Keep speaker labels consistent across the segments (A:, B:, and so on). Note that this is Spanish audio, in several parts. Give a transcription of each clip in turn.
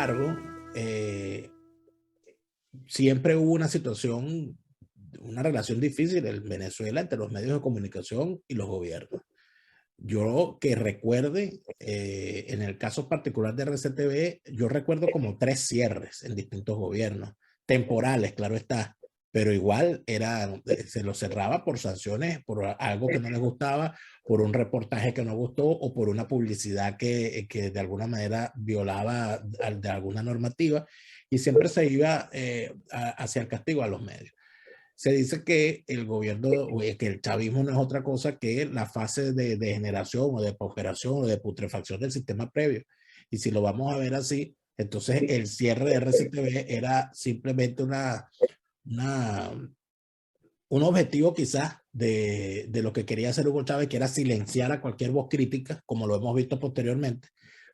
A: embargo, siempre hubo una situación, una relación difícil en Venezuela entre los medios de comunicación y los gobiernos. Yo que recuerde, en el caso particular de RCTV, yo recuerdo como 3 cierres en distintos gobiernos, temporales, claro está, pero igual era, se lo cerraba por sanciones, por algo que no les gustaba, por un reportaje que no gustó o por una publicidad que de alguna manera violaba de alguna normativa, y siempre se iba hacia el castigo a los medios. Se dice que el gobierno, que el chavismo no es otra cosa que la fase de degeneración o de pauperación o de putrefacción del sistema previo. Y si lo vamos a ver así, entonces el cierre de RCTV era simplemente una, un objetivo quizás de lo que quería hacer Hugo Chávez, que era silenciar a cualquier voz crítica, como lo hemos visto posteriormente,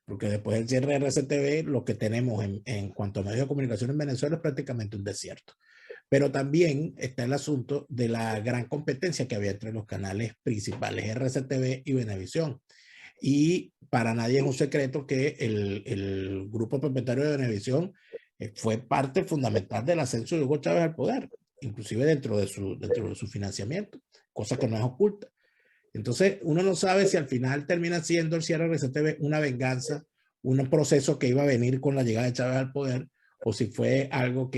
A: porque después del cierre de RCTV, lo que tenemos en cuanto a medios de comunicación en Venezuela es prácticamente un desierto. Pero también está el asunto de la gran competencia que había entre los canales principales, RCTV y Venevisión. Y para nadie es un secreto que el grupo propietario de Venevisión fue parte fundamental del ascenso de Hugo Chávez al poder, inclusive dentro de su financiamiento, cosa que no es oculta. Entonces, uno no sabe si al final termina siendo el cierre de RCTV una venganza, un proceso que iba a venir con la llegada de Chávez al poder, o si fue algo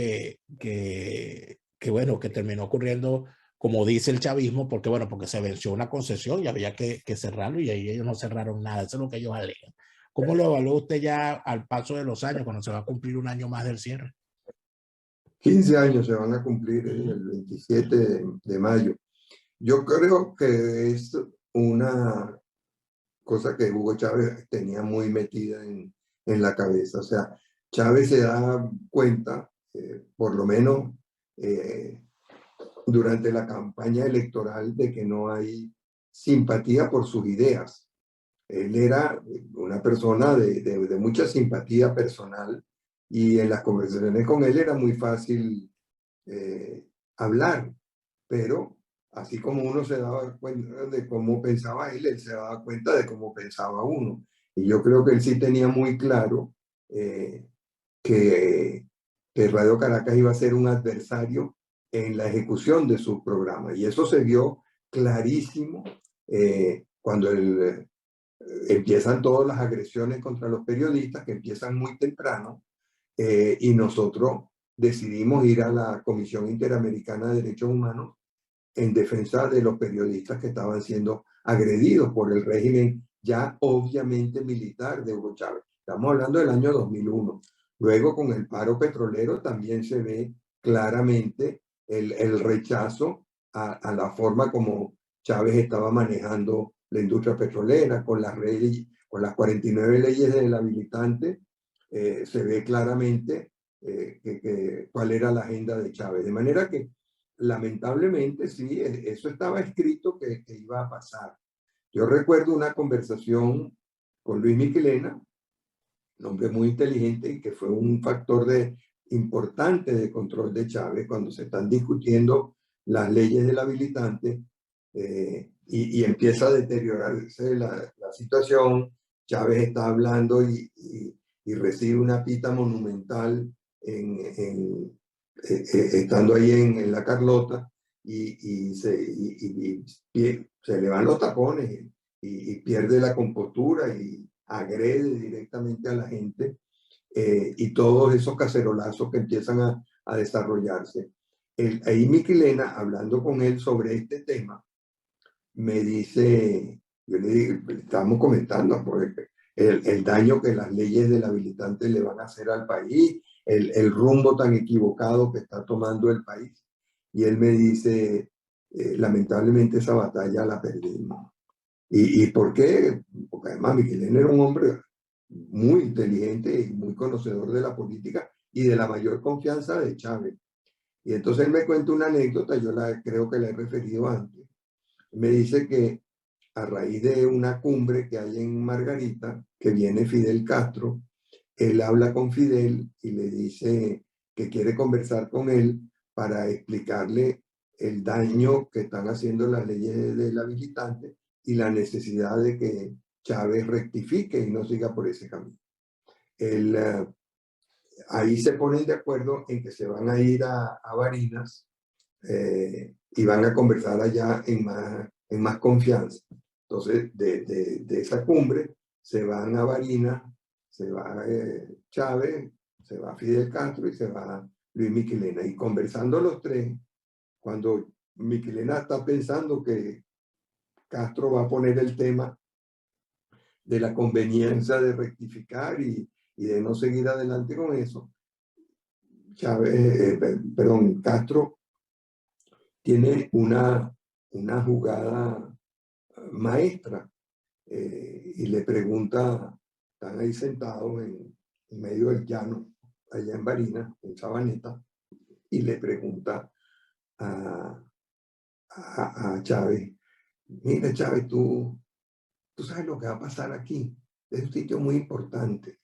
A: bueno, que terminó ocurriendo, como dice el chavismo, porque bueno, porque se venció una concesión y había que cerrarlo, y ahí ellos no cerraron nada. Eso es lo que ellos alegan. ¿Cómo lo evalúa usted ya al paso de los años, cuando se va a cumplir un año más del cierre?
B: 15 años se van a cumplir el 27 de mayo. Yo creo que es una cosa que Hugo Chávez tenía muy metida en la cabeza. O sea, Chávez se da cuenta, por lo menos durante la campaña electoral, de que no hay simpatía por sus ideas. Él era una persona de mucha simpatía personal, y en las conversaciones con él era muy fácil hablar, pero así como uno se daba cuenta de cómo pensaba él, él se daba cuenta de cómo pensaba uno. Y yo creo que él sí tenía muy claro que, que Radio Caracas iba a ser un adversario en la ejecución de su programa. Y eso se vio clarísimo cuando empiezan todas las agresiones contra los periodistas, que empiezan muy temprano, y nosotros decidimos ir a la Comisión Interamericana de Derechos Humanos en defensa de los periodistas que estaban siendo agredidos por el régimen ya obviamente militar de Hugo Chávez. Estamos hablando del año 2001. Luego, con el paro petrolero, también se ve claramente el rechazo a la forma como Chávez estaba manejando la industria petrolera, con las 49 leyes del habilitante. Se ve claramente cuál era la agenda de Chávez. De manera que, lamentablemente, sí, eso estaba escrito que iba a pasar. Yo recuerdo una conversación con Luis Miquelena, un hombre muy inteligente y que fue un factor importante de control de Chávez cuando se están discutiendo las leyes del habilitante, y empieza a deteriorarse la situación. Chávez está hablando y recibe una pita monumental estando ahí en La Carlota, y se le van los tapones y pierde la compostura y agrede directamente a la gente, y todos esos cacerolazos que empiezan a desarrollarse. Ahí Miquelena, hablando con él sobre este tema, me dice, yo le digo, estábamos comentando porque el daño que las leyes del habilitante le van a hacer al país, el rumbo tan equivocado que está tomando el país. Y él me dice, lamentablemente esa batalla la perdimos. ¿Y por qué? Porque además Miquelena era un hombre muy inteligente y muy conocedor de la política y de la mayor confianza de Chávez. Y entonces él me cuenta una anécdota, yo creo que la he referido antes. Me dice que a raíz de una cumbre que hay en Margarita, que viene Fidel Castro, él habla con Fidel y le dice que quiere conversar con él para explicarle el daño que están haciendo las leyes del habilitante y la necesidad de que Chávez rectifique y no siga por ese camino. Él ahí se ponen de acuerdo en que se van a ir a Barinas y van a conversar allá en más confianza. Entonces, de esa cumbre se van a Barinas, se va Chávez, se va Fidel Castro y se va Luis Miquelena. Y conversando los tres, cuando Miquelena está pensando que Castro va a poner el tema de la conveniencia de rectificar y de no seguir adelante con eso, Castro tiene una jugada maestra y le pregunta, están ahí sentados en medio del llano, allá en Barinas, en Sabaneta, y le pregunta a Chávez, mira Chávez, tú sabes lo que va a pasar aquí, es un sitio muy importante,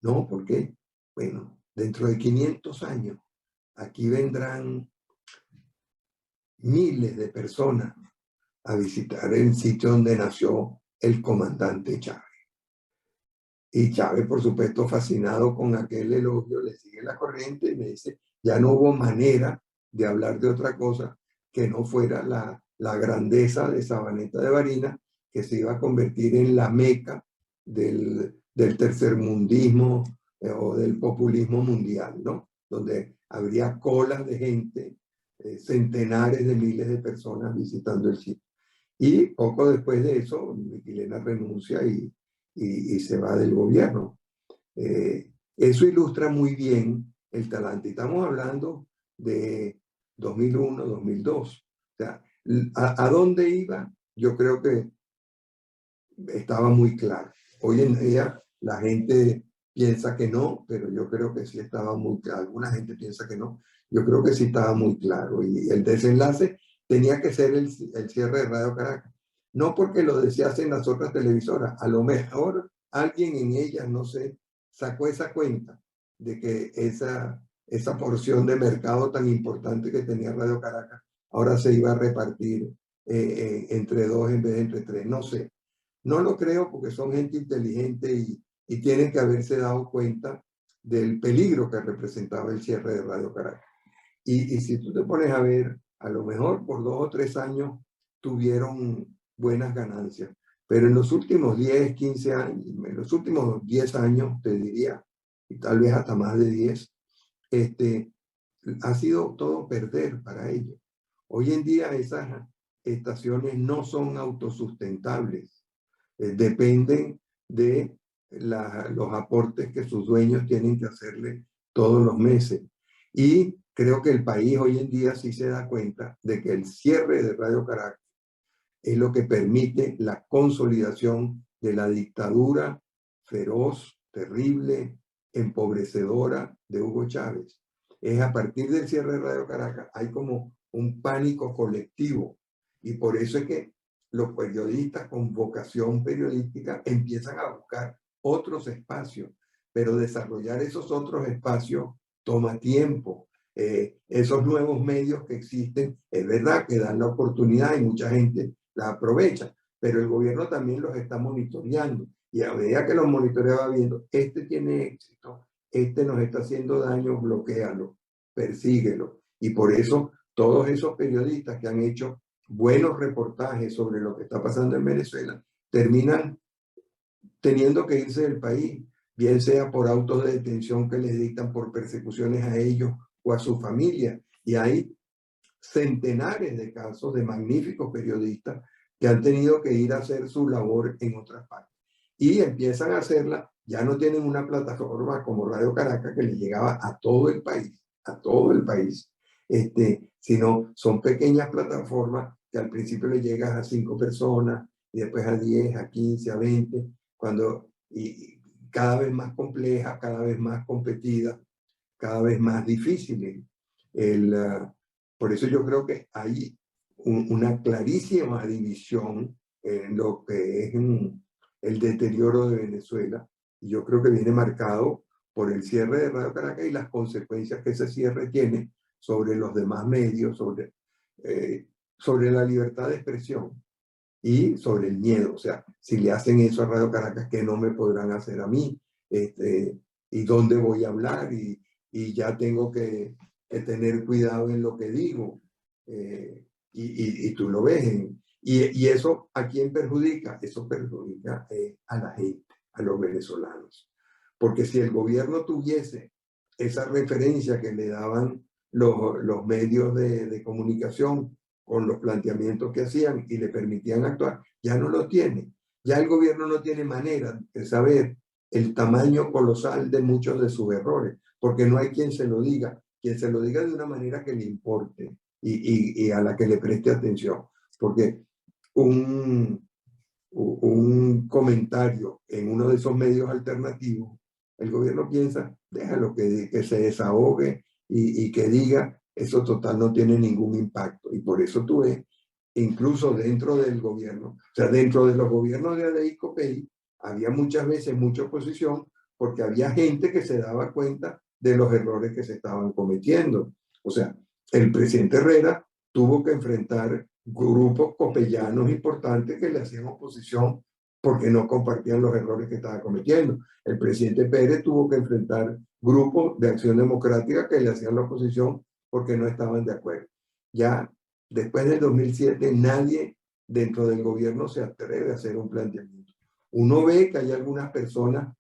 B: ¿no? Porque, bueno, dentro de 500 años, aquí vendrán miles de personas a visitar el sitio donde nació el comandante Chávez. Y Chávez, por supuesto, fascinado con aquel elogio, le sigue la corriente y me dice, ya no hubo manera de hablar de otra cosa que no fuera la grandeza de Sabaneta de Barinas, que se iba a convertir en la meca del tercermundismo o del populismo mundial, ¿no? Donde habría colas de gente, centenares de miles de personas visitando el sitio. Y poco después de eso, Miquelena renuncia y se va del gobierno. Eso ilustra muy bien el talante. Estamos hablando de 2001, 2002. O sea, ¿a dónde iba? Yo creo que estaba muy claro. Hoy en día la gente piensa que no, pero yo creo que sí estaba muy claro. Alguna gente piensa que no. Yo creo que sí estaba muy claro. Y el desenlace tenía que ser el cierre de Radio Caracas. No porque lo deseasen las otras televisoras. A lo mejor alguien en ellas, no sé, sacó esa cuenta de que esa porción de mercado tan importante que tenía Radio Caracas ahora se iba a repartir entre dos en vez de entre tres. No sé. No lo creo porque son gente inteligente y tienen que haberse dado cuenta del peligro que representaba el cierre de Radio Caracas. Y si tú te pones a ver, a lo mejor por 2 o 3 años tuvieron buenas ganancias, pero en los últimos 10, 15 años, en los últimos 10 años, te diría, y tal vez hasta más de 10, ha sido todo perder para ellos. Hoy en día esas estaciones no son autosustentables, dependen de los aportes que sus dueños tienen que hacerle todos los meses. Y creo que el país hoy en día sí se da cuenta de que el cierre de Radio Caracas es lo que permite la consolidación de la dictadura feroz, terrible, empobrecedora de Hugo Chávez. Es a partir del cierre de Radio Caracas, hay como un pánico colectivo y por eso es que los periodistas con vocación periodística empiezan a buscar otros espacios, pero desarrollar esos otros espacios toma tiempo. Esos nuevos medios que existen, es verdad que dan la oportunidad y mucha gente la aprovecha, pero el gobierno también los está monitoreando y a medida que los monitorea va viendo, este tiene éxito, este nos está haciendo daño, bloquéalo, persíguelo. Y por eso todos esos periodistas que han hecho buenos reportajes sobre lo que está pasando en Venezuela terminan teniendo que irse del país, bien sea por autos de detención que les dictan por persecuciones a ellos o a su familia. Y hay centenares de casos de magníficos periodistas que han tenido que ir a hacer su labor en otras partes. Y empiezan a hacerla, ya no tienen una plataforma como Radio Caracas que le llegaba a todo el país, sino son pequeñas plataformas que al principio le llegas a 5 personas y después a 10, a 15, a 20, y cada vez más compleja, cada vez más competida, cada vez más difícil. Por eso yo creo que hay una clarísima división en lo que es el deterioro de Venezuela. Y yo creo que viene marcado por el cierre de Radio Caracas y las consecuencias que ese cierre tiene sobre los demás medios, sobre la libertad de expresión y sobre el miedo. O sea, si le hacen eso a Radio Caracas, ¿qué no me podrán hacer a mí? y dónde voy a hablar y ya tengo que tener cuidado en lo que digo. Y tú lo ves. Y eso, ¿a quién perjudica? Eso perjudica a la gente, a los venezolanos. Porque si el gobierno tuviese esa referencia que le daban los medios de comunicación con los planteamientos que hacían y le permitían actuar, ya no lo tiene. Ya el gobierno no tiene manera de saber el tamaño colosal de muchos de sus errores, porque no hay quien se lo diga de una manera que le importe y a la que le preste atención. Porque un comentario en uno de esos medios alternativos, el gobierno piensa, déjalo que se desahogue y que diga, eso total no tiene ningún impacto. Y por eso tú ves, incluso dentro del gobierno, o sea, dentro de los gobiernos de Adey Copey, había muchas veces mucha oposición porque había gente que se daba cuenta de los errores que se estaban cometiendo. O sea, el presidente Herrera tuvo que enfrentar grupos copellanos importantes que le hacían oposición porque no compartían los errores que estaba cometiendo. El presidente Pérez tuvo que enfrentar grupos de Acción Democrática que le hacían la oposición porque no estaban de acuerdo. Ya después del 2007 nadie dentro del gobierno se atreve a hacer un planteamiento. Uno ve que hay algunas personas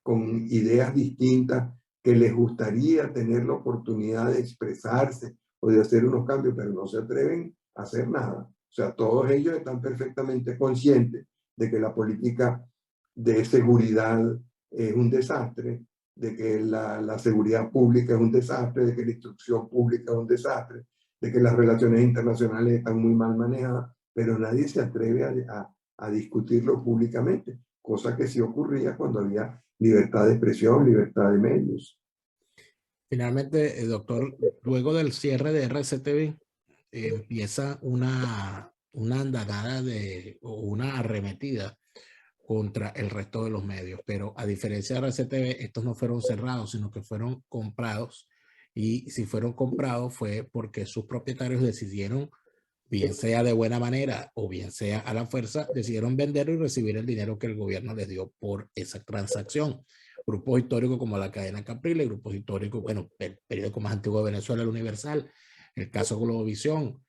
B: con ideas distintas que les gustaría tener la oportunidad de expresarse o de hacer unos cambios, pero no se atreven a hacer nada. O sea, todos ellos están perfectamente conscientes de que la política de seguridad es un desastre, de que la seguridad pública es un desastre, de que la instrucción pública es un desastre, de que las relaciones internacionales están muy mal manejadas, pero nadie se atreve a discutirlo públicamente, cosa que sí ocurría cuando había libertad de expresión, libertad de medios.
A: Finalmente, doctor, luego del cierre de RCTV, empieza una andanada o una arremetida contra el resto de los medios. Pero a diferencia de RCTV, estos no fueron cerrados, sino que fueron comprados. Y si fueron comprados fue porque sus propietarios decidieron, bien sea de buena manera o bien sea a la fuerza, decidieron venderlo y recibir el dinero que el gobierno les dio por esa transacción. Grupos históricos como la cadena Capriles, grupos históricos, bueno, el periódico más antiguo de Venezuela, el Universal, el caso Globovisión,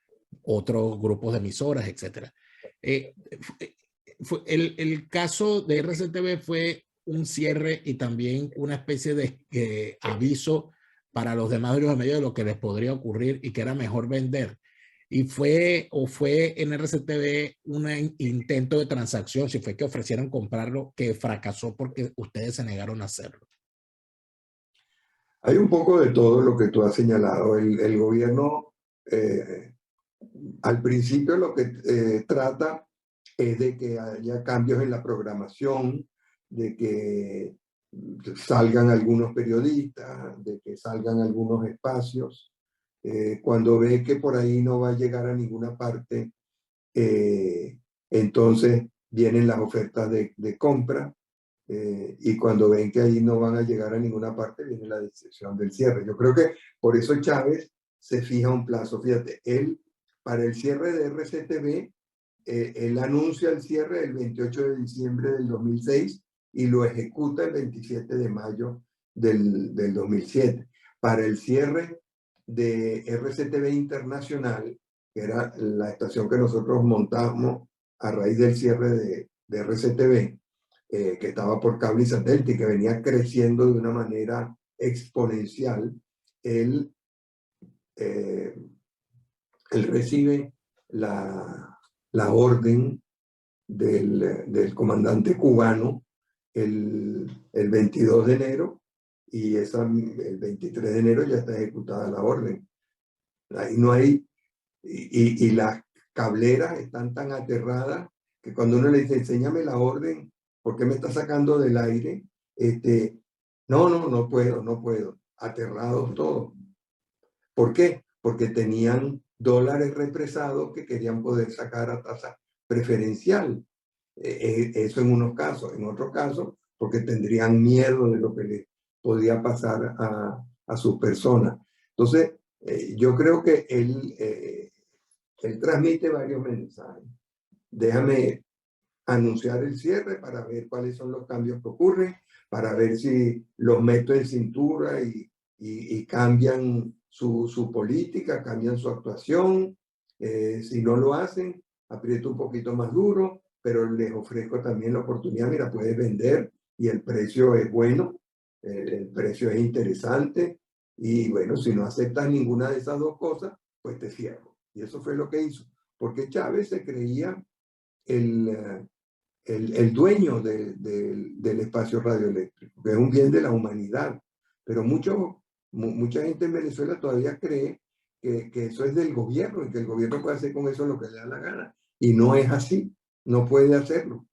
A: otros grupos de emisoras, etc. El caso de RCTV fue un cierre y también una especie de aviso para los demás medios de lo que les podría ocurrir y que era mejor vender. Y fue en RCTV un intento de transacción, si fue que ofrecieron comprarlo, que fracasó porque ustedes se negaron a hacerlo.
B: Hay un poco de todo lo que tú has señalado. El gobierno al principio lo que trata es de que haya cambios en la programación, de que salgan algunos periodistas, de que salgan algunos espacios. Cuando ve que por ahí no va a llegar a ninguna parte, entonces vienen las ofertas de compra, y cuando ven que ahí no van a llegar a ninguna parte, viene la decisión del cierre. Yo creo que por eso Chávez se fija un plazo. Fíjate, él, para el cierre de RCTV, él anuncia el cierre el 28 de diciembre del 2006 y lo ejecuta el 27 de mayo del 2007. Para el cierre de RCTV Internacional, que era la estación que nosotros montamos a raíz del cierre de RCTV, que estaba por cable y satélite y que venía creciendo de una manera exponencial, él recibe la orden del comandante cubano el 22 de enero y el 23 de enero ya está ejecutada la orden. Ahí no hay, y las cableras están tan aterradas que cuando uno le dice, enséñame la orden, ¿por qué me está sacando del aire? No puedo. Aterrados todos. ¿Por qué? Porque tenían dólares represados que querían poder sacar a tasa preferencial. Eso en unos casos. En otros casos, porque tendrían miedo de lo que les podía pasar a sus personas. Entonces, yo creo que él transmite varios mensajes. Déjame anunciar el cierre para ver cuáles son los cambios que ocurren, para ver si los meto en cintura y cambian su política, cambian su actuación. Si no lo hacen, aprieto un poquito más duro, pero les ofrezco también la oportunidad, mira, puedes vender y el precio es bueno, el precio es interesante y bueno, si no aceptas ninguna de esas dos cosas, pues te cierro. Y eso fue lo que hizo, porque Chávez se creía el dueño del espacio radioeléctrico, que es un bien de la humanidad. Pero mucha gente en Venezuela todavía cree que eso es del gobierno y que el gobierno puede hacer con eso lo que le da la gana. Y no es así, no puede hacerlo,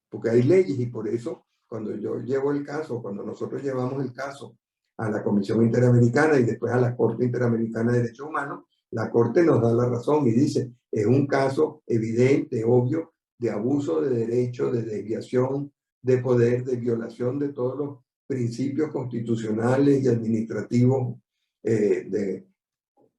B: porque hay leyes y por eso cuando yo llevo el caso, cuando nosotros llevamos el caso a la Comisión Interamericana y después a la Corte Interamericana de Derechos Humanos, la Corte nos da la razón y dice, es un caso evidente, obvio, de abuso de derechos, de desviación de poder, de violación de todos los principios constitucionales y administrativos de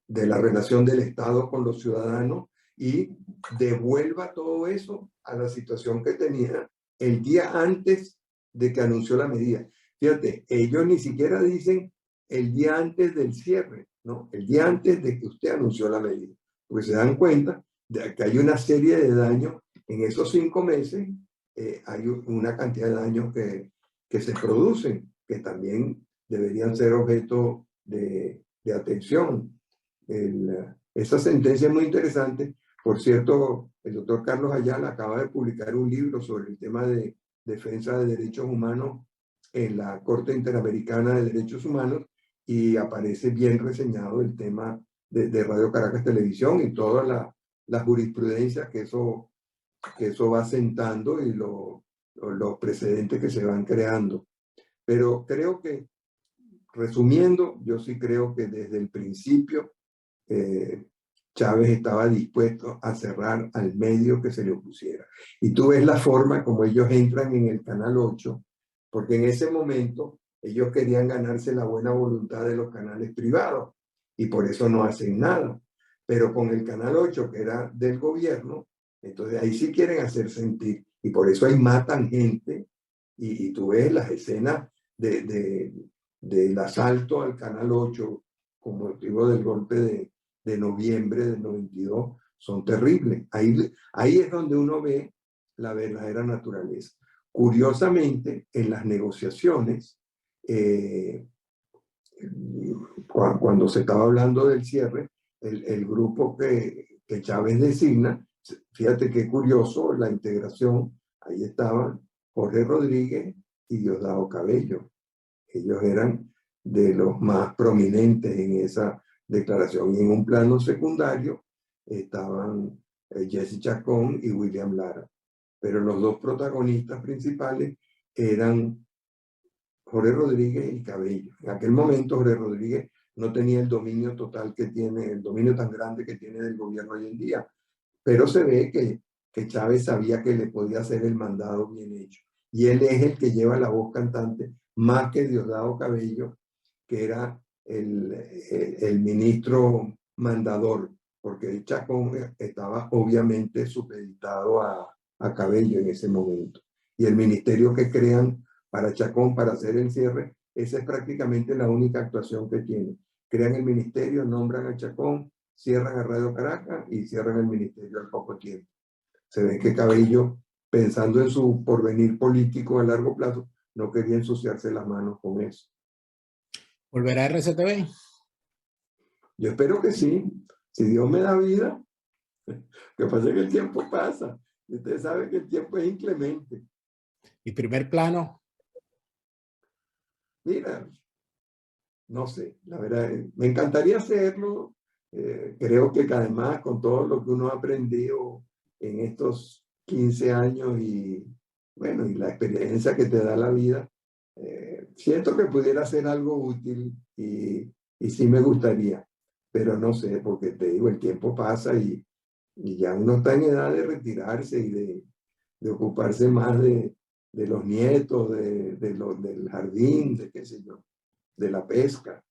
B: la relación del Estado con los ciudadanos y devuelva todo eso a la situación que tenía el día antes de que anunció la medida. Fíjate, ellos ni siquiera dicen el día antes del cierre, ¿no? El día antes de que usted anunció la medida. Porque se dan cuenta de que hay una serie de daños en esos 5 meses, hay una cantidad de daños que se producen, que también deberían ser objeto de atención. Esa sentencia es muy interesante. Por cierto, el doctor Carlos Ayala acaba de publicar un libro sobre el tema de defensa de derechos humanos en la Corte Interamericana de Derechos Humanos y aparece bien reseñado el tema de Radio Caracas Televisión y toda la jurisprudencia que eso va sentando y los precedentes que se van creando. Pero creo que, resumiendo, yo sí creo que desde el principio Chávez estaba dispuesto a cerrar al medio que se le opusiera. Y tú ves la forma como ellos entran en el Canal 8, porque en ese momento ellos querían ganarse la buena voluntad de los canales privados y por eso no hacen nada. Pero con el Canal 8, que era del gobierno, entonces ahí sí quieren hacer sentir. Y por eso ahí matan gente y tú ves las escenas del asalto al Canal 8 con motivo del golpe de noviembre del 92 son terribles. Ahí es donde uno ve la verdadera naturaleza. Curiosamente, en las negociaciones, cuando se estaba hablando del cierre, el grupo que Chávez designa, fíjate qué curioso la integración, ahí estaban Jorge Rodríguez y Diosdado Cabello. Ellos eran de los más prominentes en esa declaración. Y en un plano secundario estaban Jesse Chacón y William Lara. Pero los dos protagonistas principales eran Jorge Rodríguez y Cabello. En aquel momento Jorge Rodríguez no tenía el dominio total que tiene, el dominio tan grande que tiene del gobierno hoy en día. Pero se ve que Chávez sabía que le podía hacer el mandado bien hecho. Y él es el que lleva la voz cantante más que Diosdado Cabello, que era el ministro mandador, porque el Chacón estaba obviamente supeditado a Cabello en ese momento. Y el ministerio que crean para Chacón, para hacer el cierre, esa es prácticamente la única actuación que tiene. Crean el ministerio, nombran a Chacón, cierran a Radio Caracas y cierran el ministerio al poco tiempo. Se ve que Cabello, pensando en su porvenir político a largo plazo, no quería ensuciarse las manos con eso.
A: ¿Volverá a RCTV?
B: Yo espero que sí. Si Dios me da vida, que pasa que el tiempo pasa. Y usted sabe que el tiempo es inclemente.
A: ¿Y Primer Plano?
B: Mira, no sé, la verdad, me encantaría hacerlo. Creo que además con todo lo que uno ha aprendido en estos 15 años y bueno, y la experiencia que te da la vida, siento que pudiera ser algo útil y sí me gustaría, pero no sé, porque te digo, el tiempo pasa y ya uno está en edad de retirarse y de ocuparse más de los nietos, del jardín, de qué sé yo, de la pesca.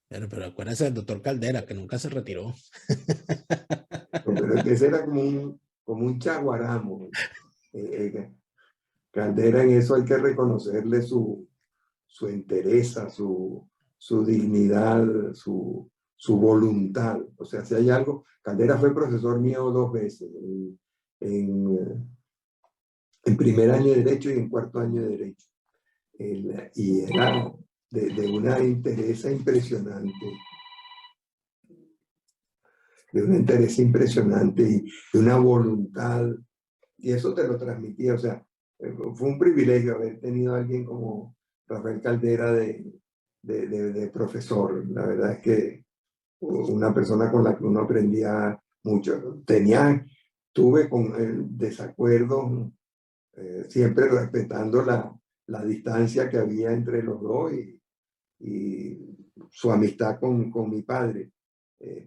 A: Pero acuérdense del doctor Caldera, que nunca se retiró.
B: Pero es que ese era como un chaguaramo. Caldera, en eso hay que reconocerle su entereza, su dignidad, su voluntad. O sea, si hay algo, Caldera fue profesor mío 2 veces, en, en primer año de Derecho y en cuarto año de Derecho. Y era de una entereza impresionante, y de una voluntad, y eso te lo transmitía. O sea, fue un privilegio haber tenido a alguien como Rafael Caldera de profesor. La verdad es que una persona con la que uno aprendía mucho. Tuve con él desacuerdos, siempre respetando la distancia que había entre los dos y su amistad con mi padre.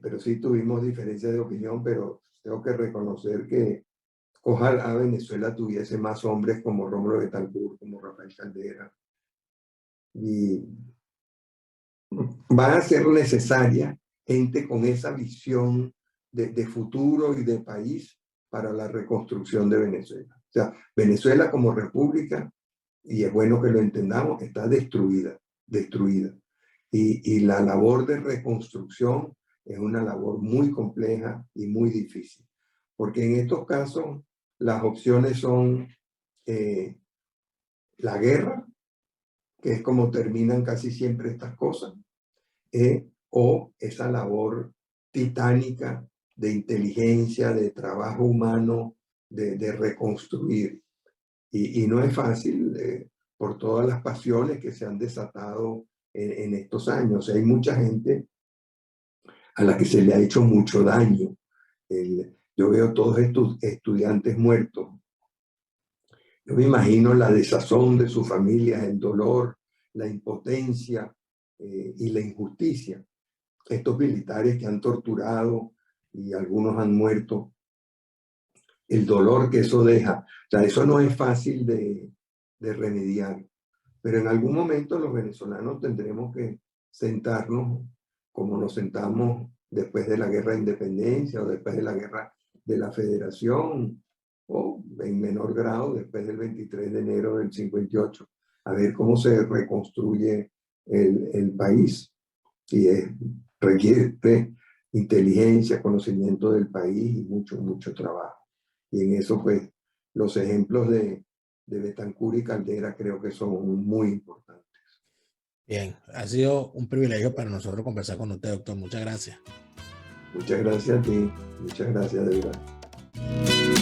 B: Pero sí tuvimos diferencias de opinión, pero tengo que reconocer que ojalá Venezuela tuviese más hombres como Rómulo Betancourt, como Rafael Caldera. Y va a ser necesaria gente con esa visión de futuro y de país para la reconstrucción de Venezuela. O sea, Venezuela como república, y es bueno que lo entendamos, está destruida. Y la labor de reconstrucción es una labor muy compleja y muy difícil, porque en estos casos las opciones son la guerra, que es como terminan casi siempre estas cosas, o esa labor titánica de inteligencia, de trabajo humano, de reconstruir. Y no es fácil por todas las pasiones que se han desatado en estos años. Hay mucha gente a la que se le ha hecho mucho daño. Yo veo todos estos estudiantes muertos. Yo me imagino la desazón de sus familias, el dolor, la impotencia y la injusticia. Estos militares que han torturado y algunos han muerto, el dolor que eso deja. O sea, eso no es fácil de remediar. Pero en algún momento los venezolanos tendremos que sentarnos como nos sentamos después de la guerra de independencia o después de la guerra de la federación, o en menor grado después del 23 de enero del 58, a ver cómo se reconstruye el país. Y requiere inteligencia, conocimiento del país y mucho, mucho trabajo. Y en eso, pues, los ejemplos de Betancourt y Caldera creo que son muy importantes.
A: Bien, ha sido un privilegio para nosotros conversar con usted, doctor. Muchas gracias.
B: Muchas gracias a ti, muchas gracias de verdad.